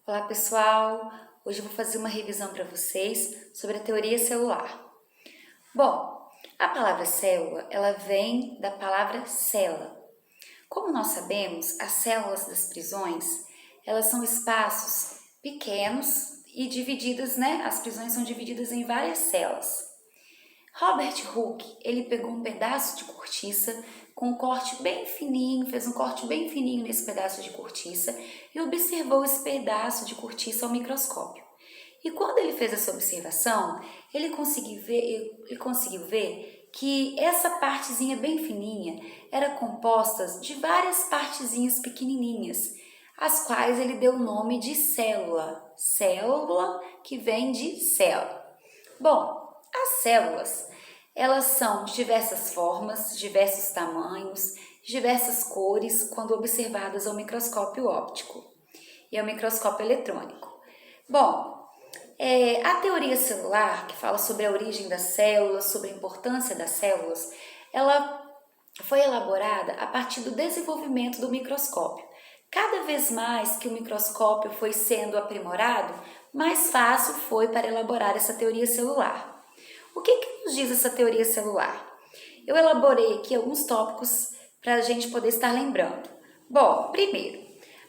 Olá pessoal, hoje eu vou fazer uma revisão para vocês sobre a teoria celular. Bom, a palavra célula, ela vem da palavra cela. Como nós sabemos, as células das prisões, elas são espaços pequenos e divididas, As prisões são divididas em várias celas. Robert Hooke, ele pegou um pedaço de cortiça com um corte bem fininho, fez um corte bem fininho nesse pedaço de cortiça e observou esse pedaço de cortiça ao microscópio. E quando ele fez essa observação, ele conseguiu ver que essa partezinha bem fininha era composta de várias partezinhas pequenininhas, as quais ele deu o nome de célula. Célula que vem de célula. Bom, as células, elas são de diversas formas, diversos tamanhos, diversas cores quando observadas ao microscópio óptico e ao microscópio eletrônico. Bom, a teoria celular, que fala sobre a origem das células, sobre a importância das células, ela foi elaborada a partir do desenvolvimento do microscópio. Cada vez mais que o microscópio foi sendo aprimorado, mais fácil foi para elaborar essa teoria celular. O que nos diz essa teoria celular? Eu elaborei aqui alguns tópicos para a gente poder estar lembrando. Bom, primeiro,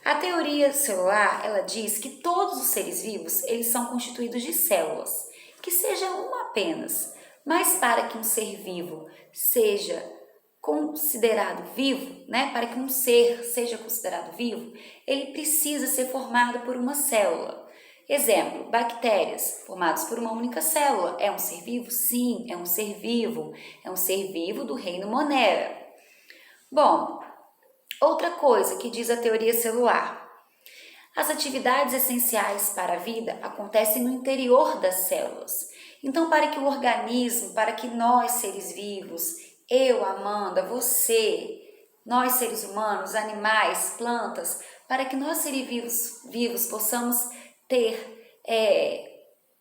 a teoria celular, ela diz que todos os seres vivos, eles são constituídos de células, que seja uma apenas, mas para que um ser vivo seja considerado vivo, para que um ser seja considerado vivo, ele precisa ser formado por uma célula. Exemplo, bactérias, formadas por uma única célula. É um ser vivo? Sim, é um ser vivo. É um ser vivo do reino Monera. Bom, outra coisa que diz a teoria celular. As atividades essenciais para a vida acontecem no interior das células. Então, para que o organismo, para que nós, seres vivos, eu, Amanda, você, nós, seres humanos, animais, plantas, para que nós, seres vivos, possamos ter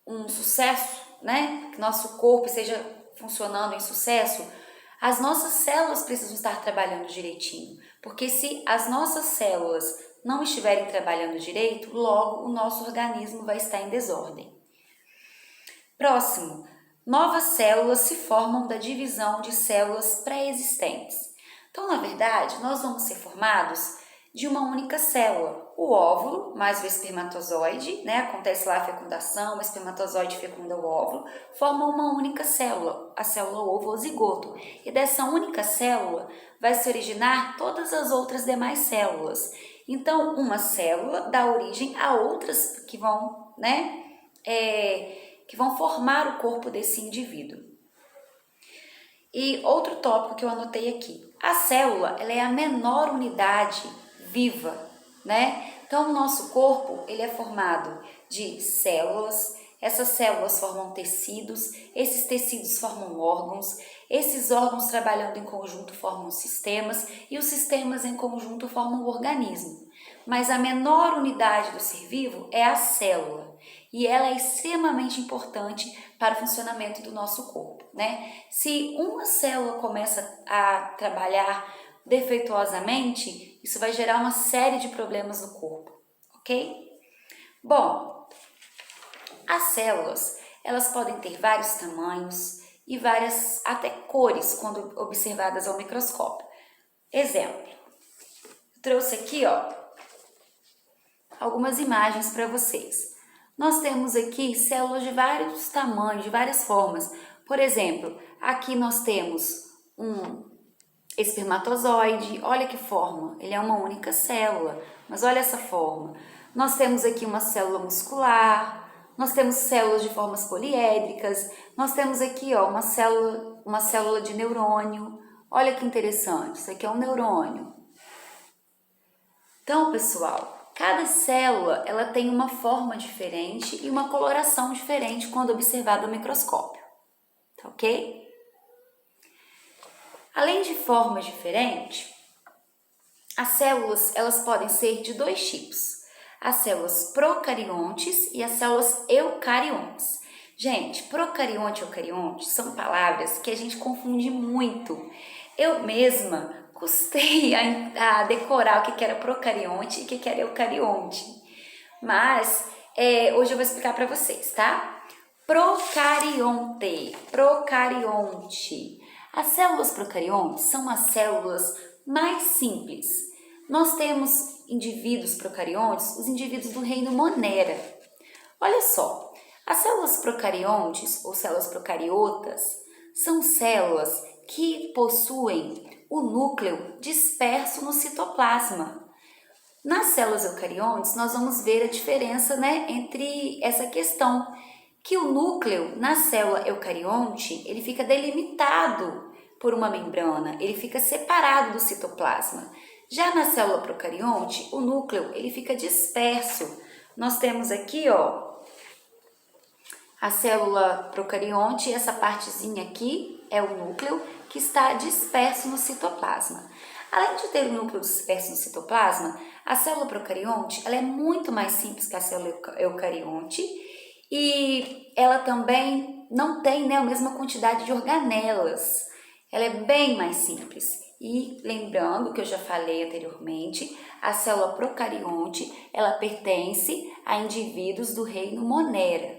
um sucesso, que nosso corpo esteja funcionando em sucesso, as nossas células precisam estar trabalhando direitinho, porque se as nossas células não estiverem trabalhando direito, logo o nosso organismo vai estar em desordem. Próximo, novas células se formam da divisão de células pré-existentes. Então, na verdade, nós vamos ser formados de uma única célula, o óvulo mais o espermatozoide, acontece lá a fecundação, o espermatozoide fecunda o óvulo, formam uma única célula, a célula ovo ou zigoto. E dessa única célula vai se originar todas as outras demais células. Então, uma célula dá origem a outras que vão, que vão formar o corpo desse indivíduo. E outro tópico que eu anotei aqui, a célula, ela é a menor unidade viva, Então, o nosso corpo, ele é formado de células, essas células formam tecidos, esses tecidos formam órgãos, esses órgãos trabalhando em conjunto formam sistemas e os sistemas em conjunto formam o organismo. Mas a menor unidade do ser vivo é a célula e ela é extremamente importante para o funcionamento do nosso corpo, Se uma célula começa a trabalhar defeituosamente, isso vai gerar uma série de problemas no corpo, ok? Bom, as células, elas podem ter vários tamanhos e várias até cores quando observadas ao microscópio. Exemplo, trouxe aqui, algumas imagens para vocês. Nós temos aqui células de vários tamanhos, de várias formas. Por exemplo, aqui nós temos um espermatozoide, olha que forma, ele é uma única célula, mas olha essa forma. Nós temos aqui uma célula muscular, nós temos células de formas poliédricas, nós temos aqui uma célula de neurônio, olha que interessante, isso aqui é um neurônio. Então, pessoal, cada célula ela tem uma forma diferente e uma coloração diferente quando observada ao microscópio, tá ok? Além de formas diferentes, as células elas podem ser de dois tipos, as células procariontes e as células eucariontes. Gente, procarionte e eucarionte são palavras que a gente confunde muito. Eu mesma custei a decorar o que era procarionte e o que era eucarionte. mas hoje eu vou explicar para vocês, tá? Procarionte, procarionte. As células procariontes são as células mais simples. Nós temos indivíduos procariontes, os indivíduos do reino Monera. Olha só, as células procariontes ou células procariotas são células que possuem o núcleo disperso no citoplasma. Nas células eucariontes, nós vamos ver a diferença, né, entre essa questão, que o núcleo na célula eucarionte, ele fica delimitado por uma membrana, ele fica separado do citoplasma. Já na célula procarionte, o núcleo, ele fica disperso. Nós temos aqui, ó, a célula procarionte, essa partezinha aqui é o núcleo que está disperso no citoplasma. Além de ter o núcleo disperso no citoplasma, a célula procarionte ela é muito mais simples que a célula eucarionte e ela também não tem, né, a mesma quantidade de organelas. Ela é bem mais simples. E lembrando que eu já falei anteriormente, a célula procarionte ela pertence a indivíduos do reino Monera,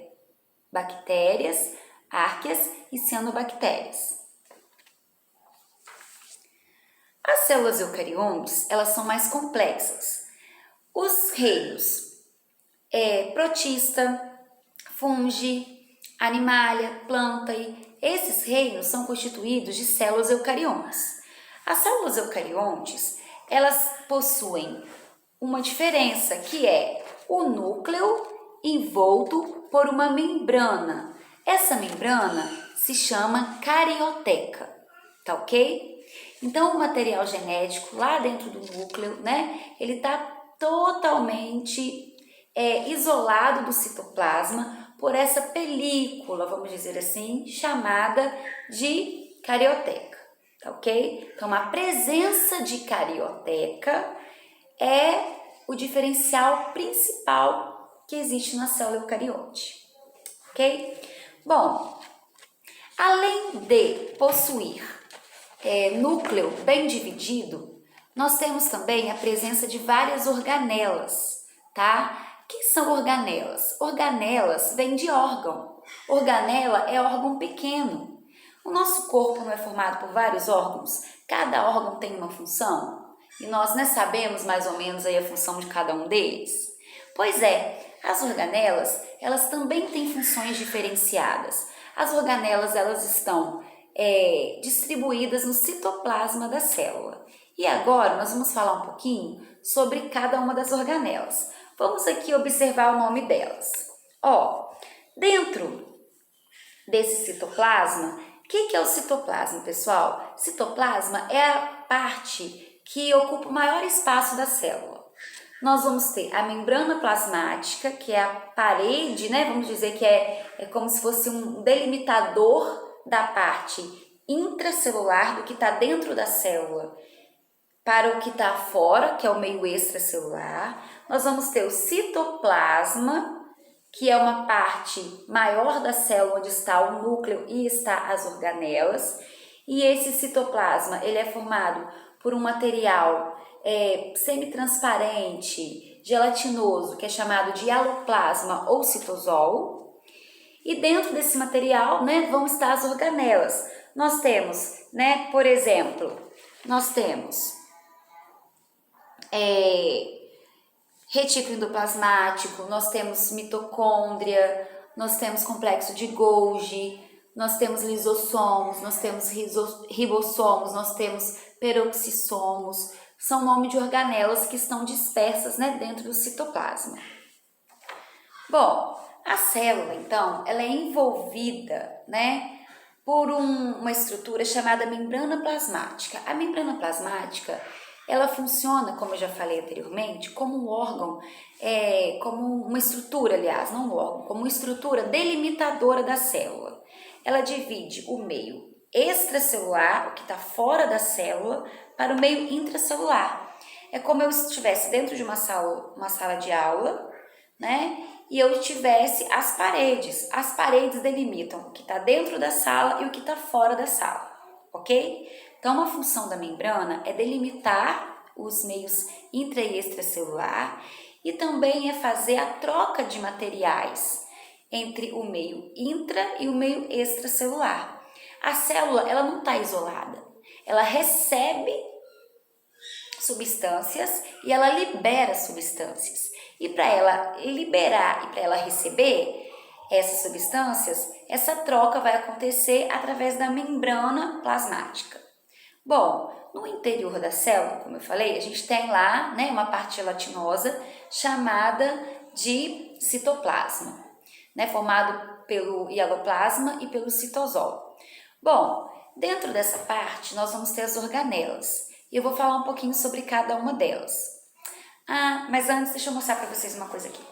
bactérias, árqueas e cianobactérias. As células eucariontes, elas são mais complexas. Os reinos protista, fungi, animalia, plantae, esses reinos são constituídos de células eucariontes. As células eucariontes, elas possuem uma diferença que é o núcleo envolto por uma membrana. Essa membrana se chama carioteca, tá ok? Então, o material genético lá dentro do núcleo, né, ele está totalmente isolado do citoplasma por essa película, vamos dizer assim, chamada de carioteca, tá ok? Então, a presença de carioteca é o diferencial principal que existe na célula eucarionte, ok? Bom, além de possuir núcleo bem dividido, nós temos também a presença de várias organelas, tá? O que são organelas? Organelas vêm de órgão. Organela é órgão pequeno. O nosso corpo não é formado por vários órgãos? Cada órgão tem uma função? E nós, né, sabemos mais ou menos aí a função de cada um deles? Pois é, as organelas, elas também têm funções diferenciadas. As organelas, elas estão distribuídas no citoplasma da célula. E agora nós vamos falar um pouquinho sobre cada uma das organelas. Vamos aqui observar o nome delas. Ó, dentro desse citoplasma, o que é o citoplasma, pessoal? Citoplasma é a parte que ocupa o maior espaço da célula. Nós vamos ter a membrana plasmática, que é a parede, né? Vamos dizer que é como se fosse um delimitador da parte intracelular, do que está dentro da célula, para o que está fora, que é o meio extracelular. Nós vamos ter o citoplasma, que é uma parte maior da célula, onde está o núcleo e está as organelas. E esse citoplasma, ele é formado por um material semitransparente, gelatinoso, que é chamado de aloplasma ou citosol. E dentro desse material, né, vão estar as organelas. Nós temos, né, por exemplo, nós temos retículo endoplasmático, nós temos mitocôndria, nós temos complexo de Golgi, nós temos lisossomos, nós temos ribossomos, nós temos peroxissomos. São nomes de organelas que estão dispersas, né, dentro do citoplasma. Bom, a célula, então, ela é envolvida, né, por uma estrutura chamada membrana plasmática. A membrana plasmática, ela funciona, como eu já falei anteriormente, como um órgão, como uma estrutura, aliás, não um órgão, como uma estrutura delimitadora da célula. Ela divide o meio extracelular, o que está fora da célula, para o meio intracelular. É como eu estivesse dentro de uma sala de aula, né? E eu tivesse as paredes. As paredes delimitam o que está dentro da sala e o que está fora da sala, ok? Então, a função da membrana é delimitar os meios intra e extracelular e também é fazer a troca de materiais entre o meio intra e o meio extracelular. A célula, ela não está isolada, ela recebe substâncias e ela libera substâncias. E para ela liberar e para ela receber essas substâncias, essa troca vai acontecer através da membrana plasmática. Bom, no interior da célula, como eu falei, a gente tem lá, né, uma parte gelatinosa chamada de citoplasma, né, formado pelo hialoplasma e pelo citosol. Bom, dentro dessa parte nós vamos ter as organelas e eu vou falar um pouquinho sobre cada uma delas. Mas antes deixa eu mostrar para vocês uma coisa aqui.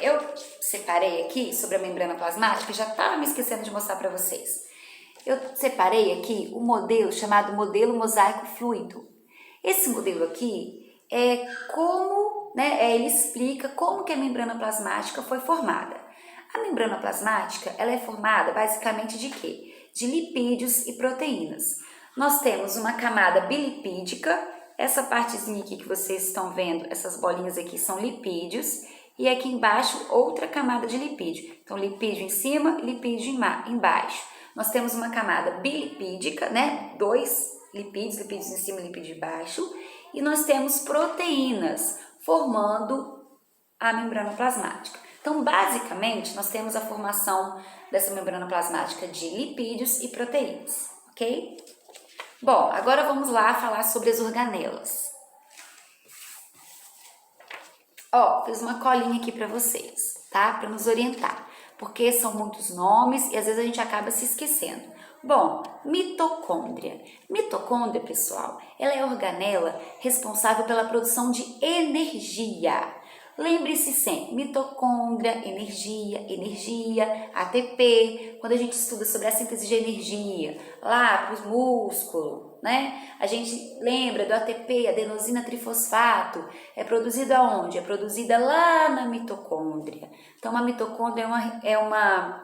Eu separei aqui sobre a membrana plasmática, já estava me esquecendo de mostrar para vocês. Eu separei aqui o modelo chamado modelo mosaico fluido. Esse modelo aqui é como, né, ele explica como que a membrana plasmática foi formada. A membrana plasmática, ela é formada basicamente de quê? De lipídios e proteínas. Nós temos uma camada bilipídica, essa partezinha aqui que vocês estão vendo, essas bolinhas aqui são lipídios, e aqui embaixo outra camada de lipídio. Então, lipídio em cima, lipídio embaixo. Nós temos uma camada bilipídica, né? Dois lipídios em cima e lipídio embaixo. E nós temos proteínas formando a membrana plasmática. Então, basicamente, nós temos a formação dessa membrana plasmática de lipídios e proteínas, ok? Bom, agora vamos lá falar sobre as organelas. Fiz uma colinha aqui para vocês, tá? Para nos orientar, porque são muitos nomes e às vezes a gente acaba se esquecendo. Bom, mitocôndria. Mitocôndria, pessoal, ela é a organela responsável pela produção de energia. Lembre-se sempre, mitocôndria, energia, ATP. Quando a gente estuda sobre a síntese de energia, lá para os músculos, né? A gente lembra do ATP, adenosina trifosfato. É produzida onde? É produzida lá na mitocôndria. Então, a mitocôndria é uma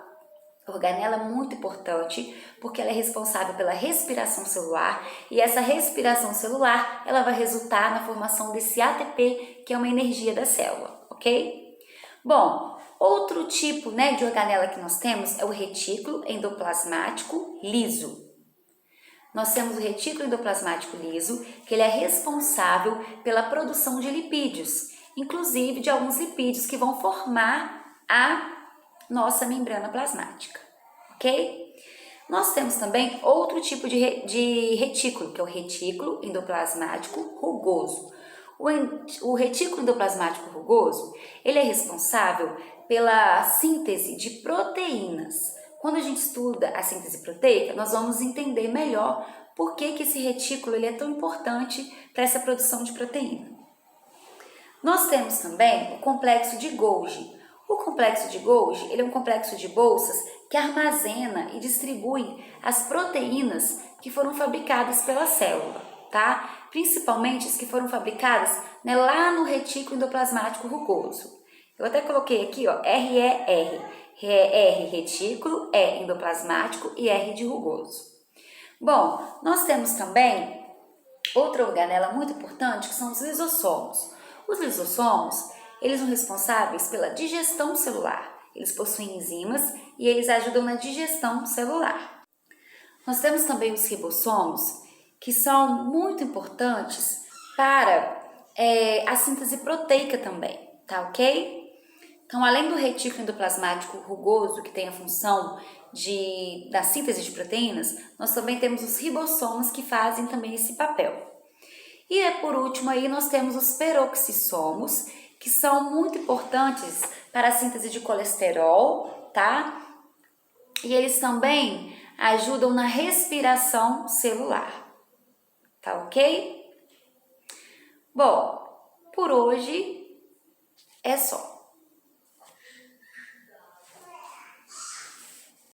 organela muito importante, porque ela é responsável pela respiração celular, e essa respiração celular, ela vai resultar na formação desse ATP, que é uma energia da célula, ok? Bom, outro tipo, né, de organela que nós temos é o retículo endoplasmático liso. Nós temos o retículo endoplasmático liso, que ele é responsável pela produção de lipídios, inclusive de alguns lipídios que vão formar a nossa membrana plasmática, ok? Nós temos também outro tipo de retículo, que é o retículo endoplasmático rugoso. O retículo endoplasmático rugoso, ele é responsável pela síntese de proteínas. Quando a gente estuda a síntese proteica, nós vamos entender melhor por que esse retículo ele é tão importante para essa produção de proteína. Nós temos também o complexo de Golgi. O complexo de Golgi ele é um complexo de bolsas que armazena e distribui as proteínas que foram fabricadas pela célula, tá? Principalmente as que foram fabricadas, né, lá no retículo endoplasmático rugoso. Eu até coloquei aqui, ó, RER. R retículo, E endoplasmático e R de rugoso. Bom, nós temos também outra organela muito importante que são os lisossomos. Os lisossomos, eles são responsáveis pela digestão celular. Eles possuem enzimas e eles ajudam na digestão celular. Nós temos também os ribossomos, que são muito importantes para a síntese proteica também, tá ok? Então, além do retículo endoplasmático rugoso, que tem a função da síntese de proteínas, nós também temos os ribossomos que fazem também esse papel. E por último aí nós temos os peroxissomos, que são muito importantes para a síntese de colesterol, tá? E eles também ajudam na respiração celular, tá ok? Bom, por hoje é só.